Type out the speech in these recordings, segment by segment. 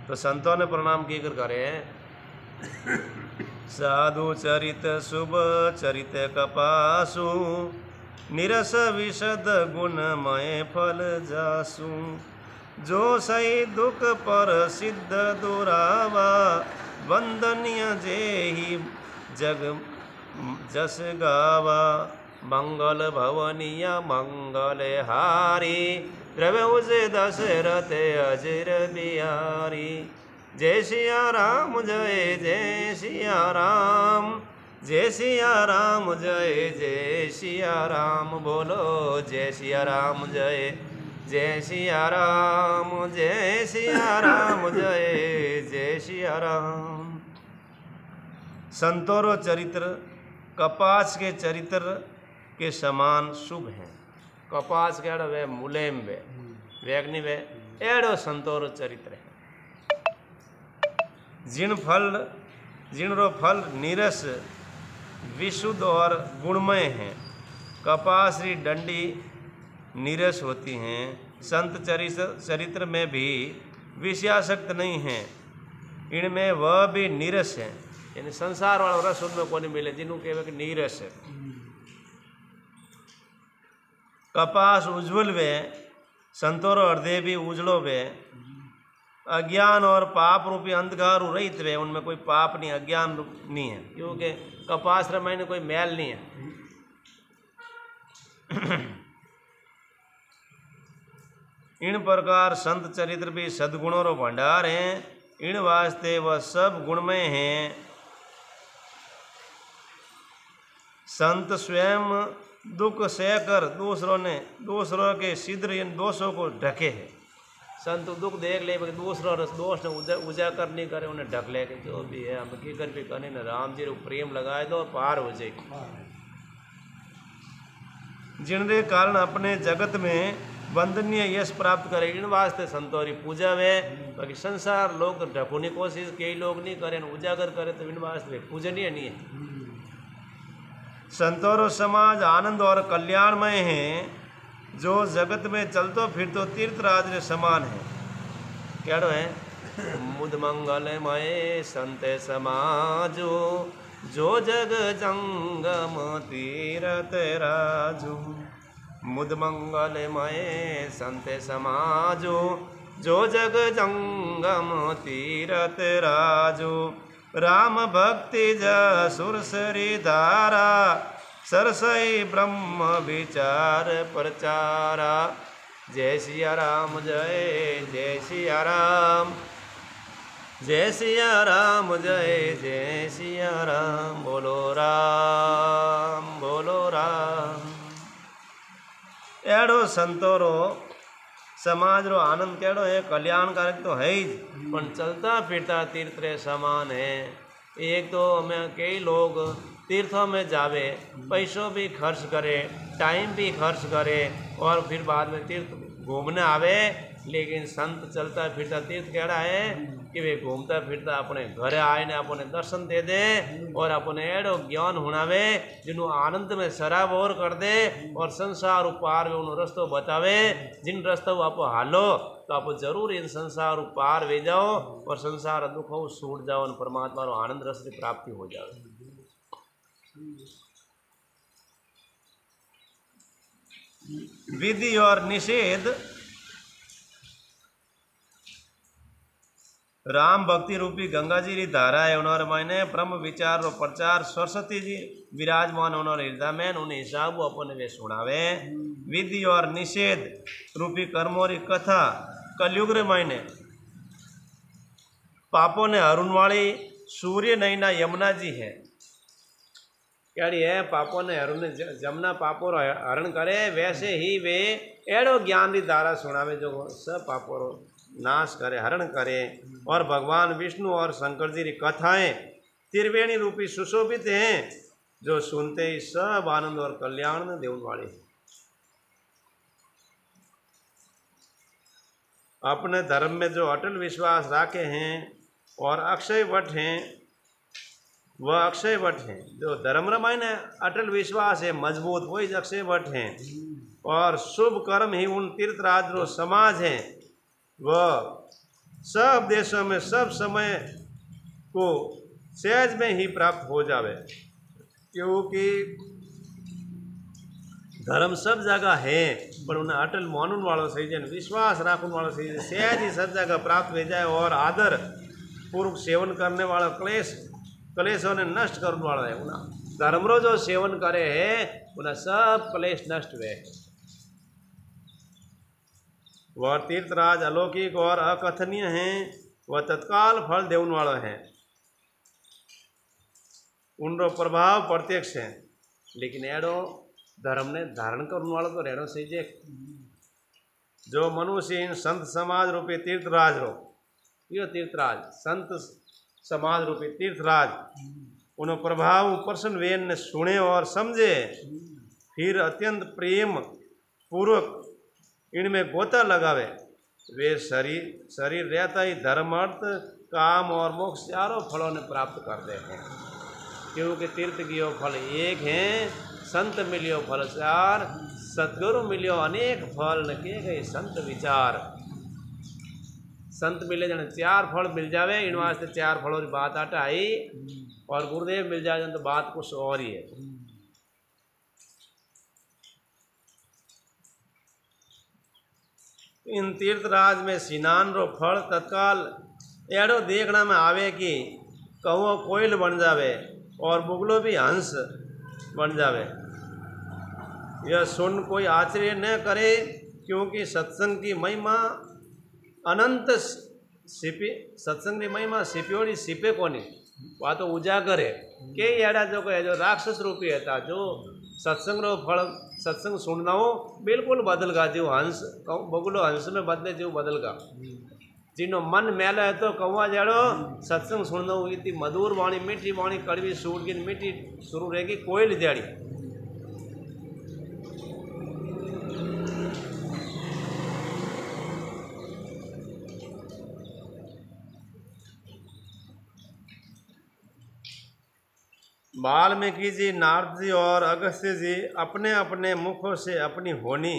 तो संतों ने प्रणाम की कर करे। साधु चरित शुभ चरित कपासु, निरस विशद गुणमय फल जासु। जो सही दुख पर सिद्ध दुरावा, वंदनीय जेहि जग जस गावा। मंगल भवनीय मंगल हारी, द्रव्यउज दशरथ अजर बिहारी। जय सिया राम जय सिया राम, जय सिया राम जय सिया राम। बोलो जय सिया राम जय सिया राम, जय सिया राम जय सिया राम। संतों चरित्र कपास के चरित्र के समान शुभ हैं। कपास के वे मुलेम वे वेगनी वे एड़ो संतोर चरित्र है। जिनरो फल निरस विशुद्ध और गुणमय हैं। कपास री डंडी निरस होती हैं। संत चरित्र में भी विषयासक्त नहीं हैं। इनमें वह भी निरस है, यानी संसार वाला रस उनमें को नहीं मिले, जिन्हों कहवे कि नीरस है। कपास उज्ज्वल वे, संतोर हृदय भी उजड़ो वे। अज्ञान और पाप रूपी अंधकार रहित वे, उनमें कोई पाप नहीं, अज्ञान नहीं है, क्योंकि कपास रमाई में कोई मैल नहीं है। इन प्रकार संत चरित्र भी सद्गुणों रो भंडार हैं। इन वास्ते वह सब गुणमय हैं। संत स्वयं दुख सहकर दूसरों के सिद्ध इन दोषों को ढके है। संत दुख देख ले, दूसरों दोष ने उजागर नहीं करे, उन्हें ढक ले के जो भी है हम की कर भी करने न राम जी प्रेम लगाए दो पार हो जाएगी। जिनके कारण अपने जगत में वंदनीय यश प्राप्त करे, इन वास्ते संतों की पूजा वे। बाकी संसार लोग तो ढकने की कोशिश कई लोग नहीं करें, उजागर करे तो इन वास्ते पूजनीय नहीं है। संतों समाज आनंद और कल्याणमय है। जो जगत में चलतो फिरतो तीर्थराज के समान है। क्या है? मुद मंगलमय संत समाजो, जो जग जंगम तीरथ राजू। मुद मंगलमय संत समाजो, जो जग जंगम तीरथ राजू। राम भक्ति जसुर सरी धारा, सरसई ब्रह्म विचार प्रचारा। जय सिया राम जय सिया राम, जय सिया राम जय सिया राम। बोलो राम बोलो राम। एड़ो संतोरो समाज रो आनंद केड़ो है, कल्याणकारक तो है ही, पर चलता फिरता तीर्थ रे समान है। एक तो हमें कई लोग तीर्थों में जावे, पैसों भी खर्च करे, टाइम भी खर्च करे और फिर बाद में तीर्थ घूमने आवे। लेकिन संत चलता फिरता तीर्थ केड़ा है कि वे घूमता फिरता अपने घर आए ने अपने दर्शन दे दे और अपने एड़ो ज्ञान हुणावे, जिन्हों आनंद में शराब और कर दे और संसार पार वे उन्होंने रस्तो बतावे। जिन रस्तों आप हालो तो आप जरूर इन संसार पार वे जाओ और संसार दुखों छूट जाओ और परमात्मा रो आनंद रस की प्राप्ति हो जाए। विधि और निषेध। राम भक्ति रूपी गंगा जी री धारा है, उन्होंने मैंने ब्रह्म विचार रो प्रचार सरस्वती जी विराजमान उन्होंने हृदय में उन्हें हिसाब अपने वे सुनावे। विधि और निषेध रूपी कर्मों री कथा कलयुग रे मैंने पापों ने हरुण वाली सूर्य नैना यमुना जी है। क्याड़ी है? पापों ने हरुण जमुना पापों रो हरण करे, वैसे ही वे एड़ो ज्ञान री धारा सुनावे जो सब पापों रो नाश करे, हरण करे। और भगवान विष्णु और शंकर जी की कथाएं त्रिवेणी रूपी सुशोभित हैं, जो सुनते ही सब आनंद और कल्याण में देने वाले हैं। अपने धर्म में जो अटल विश्वास राखे हैं और अक्षय वट हैं, वह अक्षय वट हैं। जो धर्म रमाय ने अटल विश्वास है मजबूत, वही अक्षय वट हैं। और शुभ कर्म ही उन तीर्थराज रो समाज हैं, वह सब देशों में सब समय को सहज में ही प्राप्त हो जावे, क्योंकि धर्म सब जगह है पर उन्हें अटल मानने वालों सही जाए, विश्वास रखने वालों सही जाए, सहज ही सब जगह प्राप्त हो जाए। और आदर पूर्वक सेवन करने वाला क्लेशों ने नष्ट करने वाला है। उन्हें धर्म रो जो सेवन करे है उन्हें सब क्लेश नष्ट हुए। वह तीर्थराज अलौकिक और अकथनीय हैं, वह तत्काल फल देने वाला है, उनरो प्रभाव प्रत्यक्ष है। लेकिन एडो धर्म ने धारण करने वाला तो रहना सही जे, जो मनुष्य इन संत समाज रूपी तीर्थराज रो, यो तीर्थराज संत समाज रूपी तीर्थराज उन्होंने प्रभाव प्रसन्न वेन ने सुने और समझे, फिर अत्यंत प्रेम पूर्वक इनमें गोता लगावे, वे शरीर रहता ही धर्म अर्थ काम और मोक्ष चारों फलों ने प्राप्त करते हैं। क्योंकि तीर्थ कियो फल एक हैं, संत मिलियो फल चार, सतगुरु मिलियो अनेक फल न के गए संत विचार। संत मिले जन चार फल मिल जावे, इन वास्ते चार फलों की बात आटा आई, और गुरुदेव मिल जाए तो बात कुछ और ही है। इन तीर्थराज में स्नान रो फल तत्काल एड़ो देखना में आवे कि कौओ कोयल बन जावे और बुगलो भी हंस बन जावे। यह सुन कोई आश्चर्य न करे, क्योंकि सत्संग की महिमा अनंत सत्संग की महिमा सिपियोड़ी सिपे कोनी, वह तो उजागर है के एड़ा जो कहे जो राक्षस रूपी है, जो सत्संग रो फल सत्संग सुनना हो बिल्कुल बदलगा, जो हंस बगुलो हंस में बदले जो बदलगा। जिनो मन मैला है तो कौआ जड़ो सत्संग सुनना हो, इतनी मधुर वाणी मीठी वाणी कड़वी सूट की मीठी शुरू रहेगी कोयल जड़ी। वाल्मीकि जी, नारद जी और अगस्त्य जी अपने अपने मुखों से अपनी होनी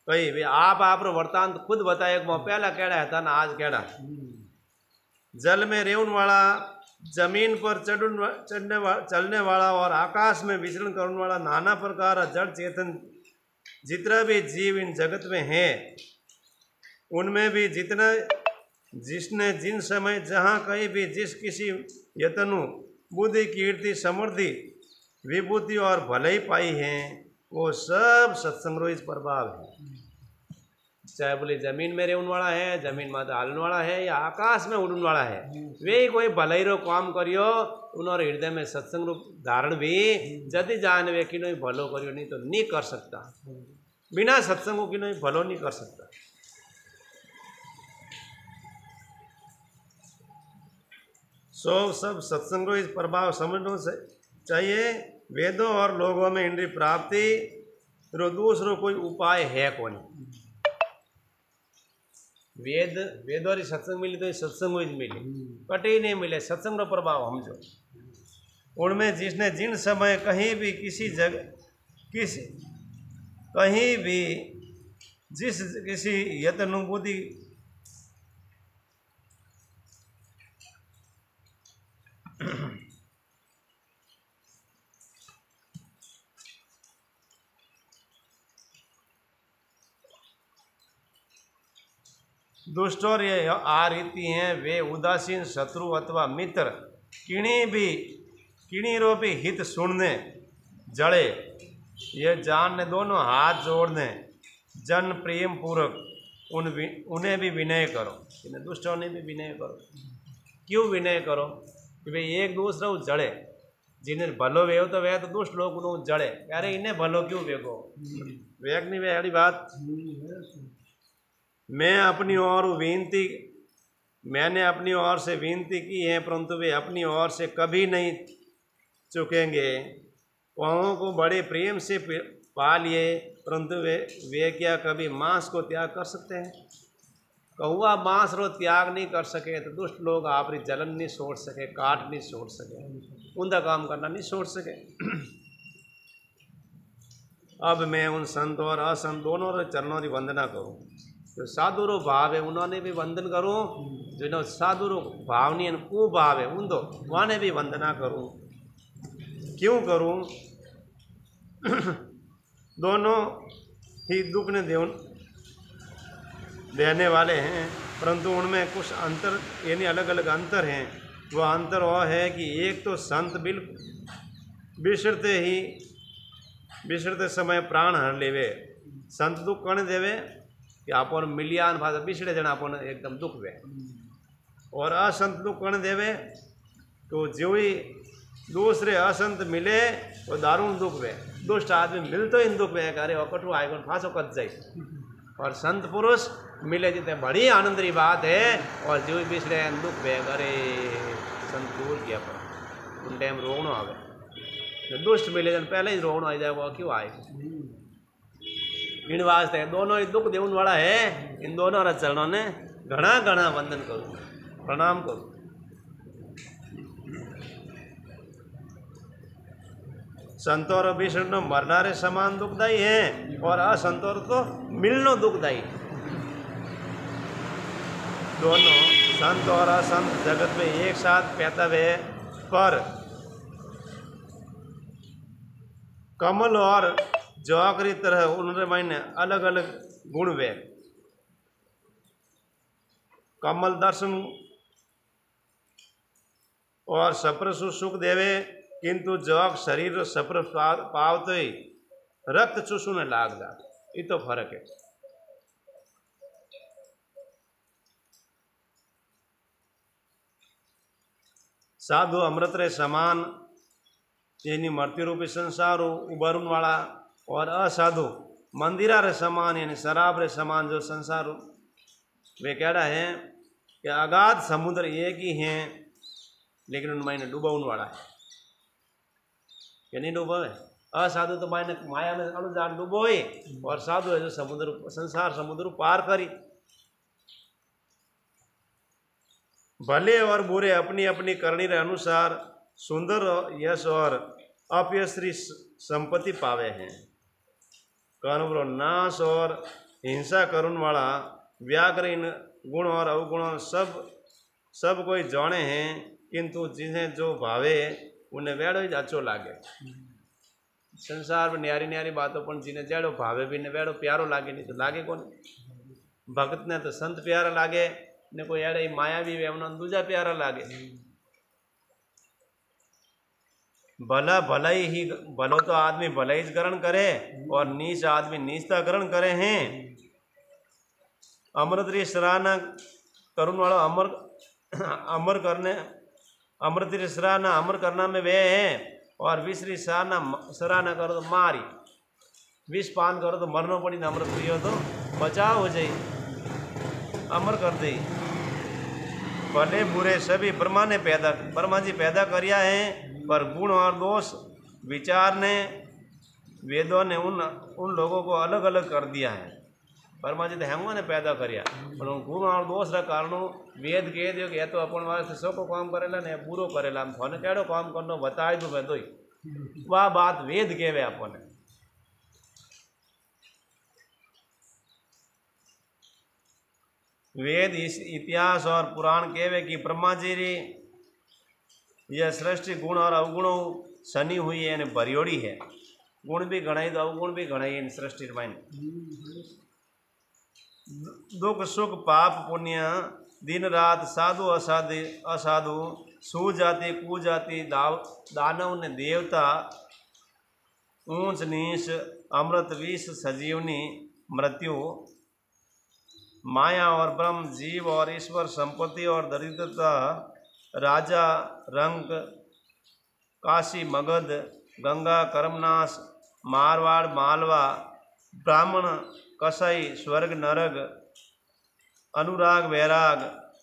कही, वे आप वृतांत खुद बताए, पहला केड़ा है था ना आज केड़ा। जल में रेवन वाला, जमीन पर चलने वाला और आकाश में विचरण करने वाला नाना प्रकार जड़ चेतन जितना भी जीव इन जगत में है, उनमें भी जिसने जिन समय जहाँ कहीं भी जिस किसी यतनु बुद्धि कीर्ति समृद्धि विभूति और भलाई पाई है, वो सब सत्संग इस प्रभाव है। चाहे बोले जमीन में रहने वाला है, जमीन में हालने वाला है, या आकाश में उड़ने वाला है, वे कोई भलाई रो काम करियो, उन्होंने हृदय में सत्संग रूप धारण भी जदि जान वे कि नहीं भलो करियो, नहीं तो नहीं कर सकता। बिना सत्संगों की नहीं भलो नहीं कर सकता। सब सत्संग इस प्रभाव समझना चाहिए। वेदों और लोगों में इंद्रिय प्राप्ति रो दूसरो कोई उपाय है कौन। वेद और सत्संग मिली तो सत्संग ही मिले, कटे नहीं मिले सत्संग रो प्रभाव हम जो उनमें जिसने जिन समय कहीं भी किसी जगह कहीं भी जिस किसी यतनुभूति दुष्ट और ये आ रीति हैं, वे उदासीन शत्रु अथवा मित्र किणी रो भी हित सुनने जड़े, ये जानने दोनों हाथ जोड़ने जन प्रेम पूर्वक उन्हें भी विनय करो। इन्हें दुष्टों ने भी विनय करो। क्यों विनय करो कि भाई एक दूसरा जड़े, जिन्हें भलो वेव तो वे तो दुष्ट लोग उन्होंने जड़े, अरे इन्हें भलो क्यों वेगो वेग नहीं वे अड़ी बात। मैंने अपनी ओर से विनती की है, परंतु वे अपनी ओर से कभी नहीं चुकेंगे। कौओं को बड़े प्रेम से पा लिए, परंतु वे क्या कभी मांस को त्याग कर सकते हैं। कौआ मांस रो त्याग नहीं कर सके तो दुष्ट लोग आपरी जलन नहीं छोड़ सके, काट नहीं छोड़ सके, उनका काम करना नहीं छोड़ सके। अब मैं उन संत और असंत दोनों रे चरणों की वंदना करूँ। जो साधुरो भाव है उन्होंने भी वंदन करूँ, जो साधुरो भाव नहीं है कुभाव है उन दो वाने भी वंदना करूँ। क्यों करूँ? दोनों ही दुख ने देने वाले हैं, परंतु उनमें कुछ अंतर यानी अलग अलग अंतर हैं। वह अंतर वह है कि एक तो संत बिल्कुल बिछड़ते समय प्राण हर लेवे। संत दुख कण देवे कि आपन मिलियान भाषा बिछड़े जन आपन एकदम दुख वे, और असंत दुख कण देवे तो जो ही दूसरे असंत मिले वो दारुण दुख वे। दुष्ट आदमी मिलते ही दुख वे करे और कठु आएगा फांसो कट जाए, और संत पुरुष मिले जितने बड़ी आनंद की बात है, और जो भी बिछड़े दुख वे करे संत दूर किया पर उन टाइम रोवणो आवे। जो दुष्ट मिले जन पहले ही रोवणो आ जाए वो क्यों आए। इन वास्ते दोनों ही दुख देवन वाला है। इन दोनों चरणों ने घना घना वंदन करूँ, प्रणाम करूँ। संतों और विष्णु मरनारे समान दुखदायी है, और असंतों तो मिलनो दुखदायी। दोनों संत और असंत जगत में एक साथ पैदा हुए, पर कमल और जौहर की तरह उनके मायने अलग अलग गुण वे। कमल दर्शन और सप्र सुख देवे, किंतु जौहर शरीर सप्र पावते ही रक्त चूसने लाग जा। ये तो फर्क है। साधु अमृत रे समान यानी मृत्यु रूपी संसार उबरन वाला, और असाधु मंदिरा रे समान यानी शराब रे समान जो संसार वे कहना है कि अगाध समुद्र एक ही हैं, लेकिन उन मायने डूबन वाला है कि नहीं डूबे। असाधु तो मायने माया में अनुजान डूबो ही, और साधु है जो समुद्र संसार समुद्र पार करी। भले और बुरे अपनी अपनी करनी के अनुसार सुंदर यश और अपयश्री संपत्ति पावे हैं। कर्म नाश और हिंसा करुण वाला व्याघ्र गुण और अवगुण सब कोई जाने हैं, किंतु जिन्हें जो भावे उन्हें वेड़ो ही अच्छो लागे। संसार में न्यारी न्यारी बातों पर जिन्हें जेड़ो भावे भी ने वेड़ो प्यारो लागे, नहीं तो लागे कौन। भगत ने तो संत प्यारा लागे, ने कोई एड़े माया भी उन्होंने दूजा प्यारा लागे। भला भलाई ही भलो तो आदमी भला ही ग्रहण करे, और नीच आदमी नीचता ग्रहण करे हैं। अमृत री सराहना करुण वाला अमर करने अमृत री सराहना अमर करना में वे हैं, और विष री सराहना करो तो मारी। विष पान करो तो मरनो पड़ी, न अमृत पियो तो बचाव हो जाए, अमर कर दे। भले बुरे सभी ब्रह्मा जी पैदा करिया है, पर गुण और दोष विचार ने वेदों ने उन लोगों को अलग अलग कर दिया है। ब्रह्मा जी तो हेंगो ने पैदा करिया, पर गुण और दोष रा कारण वेद कह दियो कि या तो अपन वास्ते सो को काम करेला ने बुरो करेला, हम फोने केड़ो काम करनो बताए दो मैं दोई। वह बात वेद कहवे अपन। वेद इतिहास और पुराण कहवे कि ब्रह्मा जी री यह सृष्टि गुण और अवगुणों सनी हुई है, भरियोड़ी है। गुण भी गणाई तो अवगुण भी गणाई इन सृष्टि में। दुख सुख पाप पुण्य दिन रात साधु असाधु सुजाति कुजाति दानव ने देवता ऊंच नीच अमृत विष सजीवनी मृत्यु माया और ब्रह्म जीव और ईश्वर संपत्ति और दरिद्रता राजा रंग काशी मगध गंगा कर्मनाश मारवाड़ मालवा ब्राह्मण कसाई स्वर्ग नरक अनुराग वैराग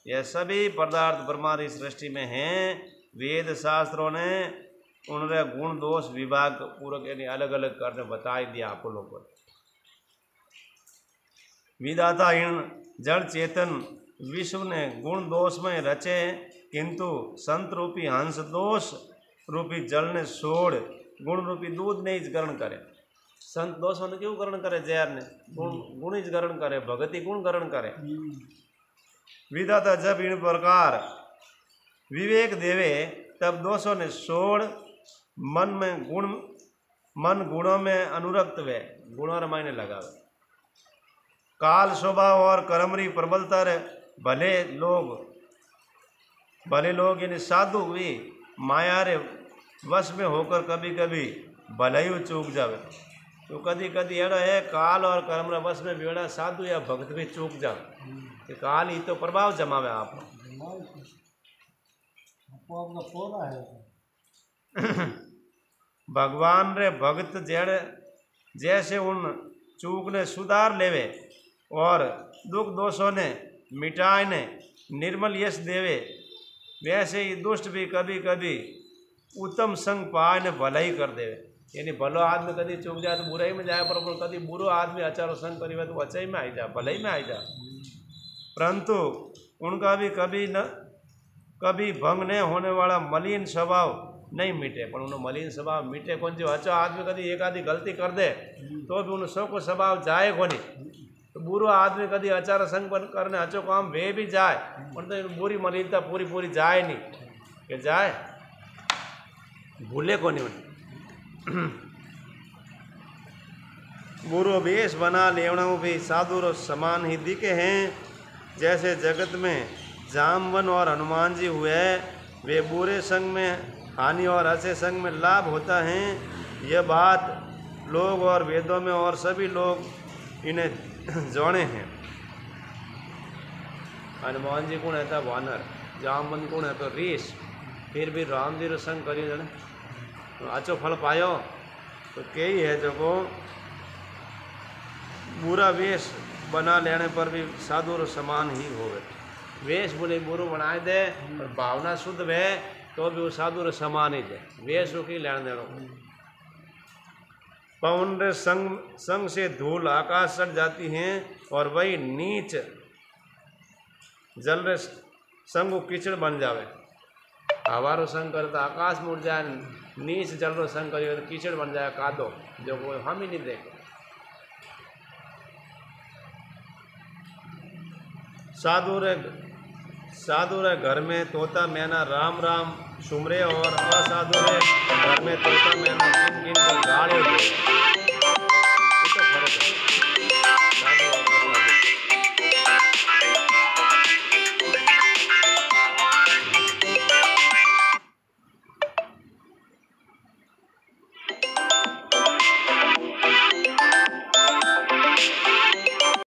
यह सभी पदार्थ ब्रह्मा की सृष्टि में हैं। वेद शास्त्रों ने उनके गुण दोष विभाग पूर्वक यानी अलग अलग करने बता दिया आप लोगों को। विधाता इन जड़ चेतन विश्व ने गुण दोष में रचे, किंतु संत रूपी हंस दोष रूपी जल ने छोड़ गुण रूपी दूध ने ग्रहण करे। संत दोषों ने क्यों ग्रहण करे? जहर ने गुण ही ग्रहण करे, भगति गुण ग्रहण करे। विधाता जब इन प्रकार विवेक देवे तब दोषों ने छोड़ मन गुणों में अनुरक्त वे गुणों रमायने लगावे। काल स्वभाव और कर्मरी प्रबलता रे भले लोग यानी साधु भी माया रे वश में होकर कभी कभी भलाई चूक जावे। तो कदी कदी एड़ो है काल और कर्म रे वश में बेड़ा साधु या भक्त भी चूक जावे कि काल ही तो प्रभाव जमावे आप। भगवान रे भक्त जेड़े जैसे उन चूक ने सुधार लेवे और दुख दोषों ने मिटाए ने निर्मल यश देवे, वैसे ही दुष्ट भी कभी कभी उत्तम संग पाए ने भलाई कर देवे। यानी भलो आदमी कभी चूक जाए तो बुराई में जाए, पर कभी बुरो आदमी अचारो संग करी तो अच्छाई में आई जाए, भलाई में आई जाए। परंतु उनका भी कभी भंग नहीं होने वाला मलिन स्वभाव नहीं मिटे। पर उन्हें मलिन स्वभाव मिटे कौन? जो अच्छा आदमी कभी एक आधी गलती कर दे तो भी उन्हें सौ को स्वभाव जाए को नहीं। तो बुरो आदमी कभी अचार संग करने अच्छो काम वे भी जाए, तो बुरी मलिनता पूरी जाए नहीं कि जाए भूले को नहीं। बुरो वेश बना लेवना भी साधु रो समान ही दिखे हैं। जैसे जगत में जामवन और हनुमान जी हुए, वे बुरे संग में हानि और अच्छे संग में लाभ होता है। यह बात लोग और वेदों में और सभी लोग इन्हें जोड़े हैं। हनुमान जी कौन है? था वानर। जामवन कौन है? तो ऋष। फिर भी राम जी रो संग करियो जने तो अच्छो फल पायो। तो कई है जो को बुरा वेश बना लेने पर भी साधु रो समान ही होवे। वेश बोले बुरो बनाए दे और भावना शुद्ध वे तो भी वो साधु रो समान ही दे। वेश की लेने देनो। पवन रे संग से धूल आकाश सट जाती है और वही नीच जल रे संग कीचड़ बन जावे। हवारो संग करे तो आकाश में उड़ जाए, नीच जल रो संग करिए तो कीचड़ बन जाए कादो, जो कोई हम ही नहीं देखे। साधु रे घर में तोता मैना राम सुमरे और असाधु रे घर में तोता मैना गिन गिन कर गाड़े।